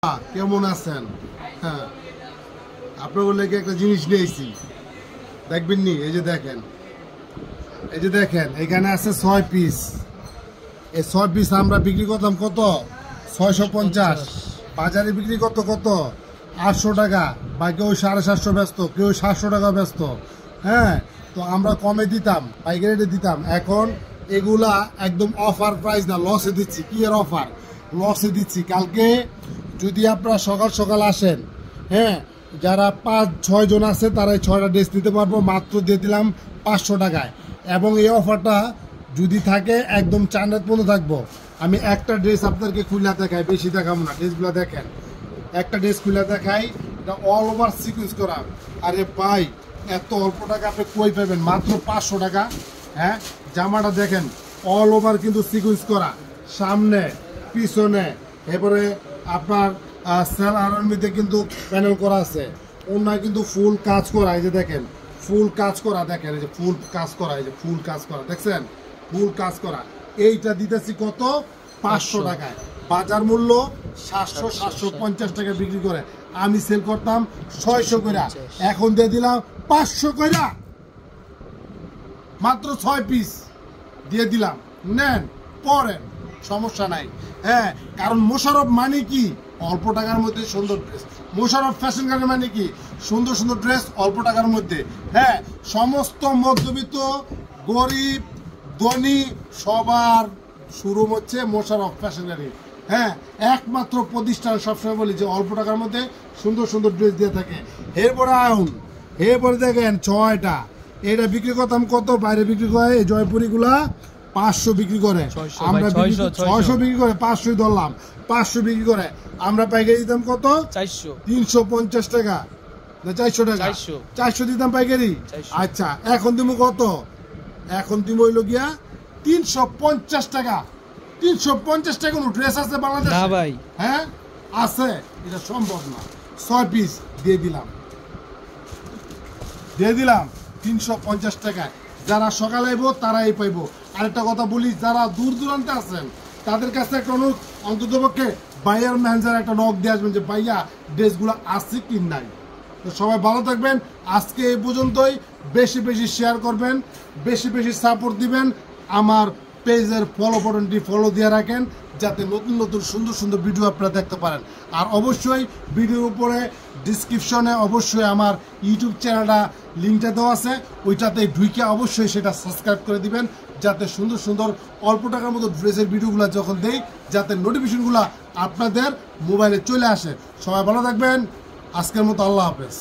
কেমন আছেন? হ্যাঁ, আপনার লেগে একটা জিনিস নিয়েছি, দেখবেন নি? এই যে দেখেন, এখানে আছে 6 পিস। এই 6 পিস আমরা বিক্রি করলাম কত? 650। বাজারে বিক্রি কত 800 টাকা, বা কেউ 750 ব্যস্ত, কেউ 700 টাকা ব্যস্ত। হ্যাঁ, তো আমরা কমে দিতাম, পাইকারি রেটে দিতাম। এখন এগুলা একদম অফার প্রাইস না, লসে দিচ্ছি। কি এর অফার? লসে দিচ্ছি। কালকে যদি আপনারা সকাল সকাল আসেন, হ্যাঁ, যারা 5-6 জন আছে তারা 6টা ড্রেস নিতে পারবো, মাত্র দিয়ে দিলাম 500 টাকায়। এবং এই অফারটা যদি থাকে একদম 4 রাত পর্যন্ত থাকবো। আমি একটা ড্রেস আপনাদেরকে খুলে দেখাই, বেশি দেখাবো না। ড্রেসগুলো দেখেন, একটা ড্রেস খুলে দেখাই, এটা অল ওভার সিকুয়েন্স করা। আরে ভাই, এত অল্প টাকা আপনি কই পাবেন? মাত্র 500 টাকা। হ্যাঁ, জামাটা দেখেন, অল ওভার কিন্তু সিকুয়েন্স করা, সামনে পিছনে। এরপরে আপনার সেলারের মধ্যে কিন্তু প্যানেল করা আছে, ওনার কিন্তু ফুল কাজ করা। এই যে দেখেন, ফুল কাজ করা, দেখেন এই যে ফুল কাজ করা, এই যে ফুল কাজ করা, দেখছেন? ফুল কাজ করা। এইটা দিতেছি কত? 500 টাকায়। বাজার মূল্য 700-750 টাকা বিক্রি করে, আমি সেল করতাম 600 কইরা। এখন দিয়ে দিলাম 500 কইরা, মাত্র 6 পিস দিয়ে দিলাম। নেন, পরেন, সমস্যা নাই। হ্যাঁ, কারণ মোশাররফ মানে কি? অল্প টাকার মধ্যে সুন্দর ড্রেস। মোশাররফ ফ্যাশন গার্ডেন মানে কি? সুন্দর সুন্দর ড্রেস অল্প টাকার মধ্যে। হ্যাঁ, সমস্ত মধ্যবিত্ত, গরিব, ধনী সবার শুরু হচ্ছে মোশাররফ ফ্যাশন গার্ডেন। হ্যাঁ, একমাত্র প্রতিষ্ঠান, সবসময় বলি যে অল্প টাকার মধ্যে সুন্দর সুন্দর ড্রেস দিয়ে থাকে। এরপরে আউন, এরপরে দেখেন 6টা, এটা বিক্রি করতাম কত? বাইরে বিক্রি করে এই জয়পুরিগুলা 500 বিক্রি করে, আমরা 600 বিক্রি করে, 500 ধরলাম, 500 বিক্রি করে। আমরা পাইকারি দিতাম কত? 350 টাকা না 400 টাকা? 400 দিতাম পাইকারি। আচ্ছা, এখন দিব কত? এখন দিব হইল গিয়া 350 টাকা। 350 টাকা কোনো ড্রেস আছে বাংলাদেশে? না ভাই। হ্যাঁ আছে, এটা সম্ভব না। 6 পিস দিয়ে দিলাম 350 টাকায়। যারা সকালে আইবো তারাই পাইবো। আরেকটা কথা বলি, যারা দূর দূরান্তে আছেন তাদের কাছে একটা অনুরোধ, অন্তত পক্ষে বাইয়ার ম্যানেজার একটা নক দিয়ে আসবেন যে ভাইয়া ড্রেসগুলো আছে কি নাই। তো সবাই ভালো থাকবেন। আজকে এই পর্যন্তই। বেশি বেশি শেয়ার করবেন, বেশি বেশি সাপোর্ট দিবেন। আমার পেজের ফলো বাটনটি ফলো দিয়ে রাখেন, যাতে নতুন নতুন সুন্দর সুন্দর ভিডিও আপনারা দেখতে পারেন। আর অবশ্যই ভিডিওর উপরে ডিসক্রিপশনে অবশ্যই আমার ইউটিউব চ্যানেলটা লিঙ্কটা দেওয়া আছে, ওইটাতে ঢুকে অবশ্যই সেটা সাবস্ক্রাইব করে দিবেন, যাতে সুন্দর সুন্দর অল্প টাকার মতো ড্রেসের ভিডিওগুলো যখন দেই, যাতে নোটিফিকেশনগুলো আপনাদের মোবাইলে চলে আসে। সবাই ভালো থাকবেন। আজকের মতো আল্লাহ হাফেজ।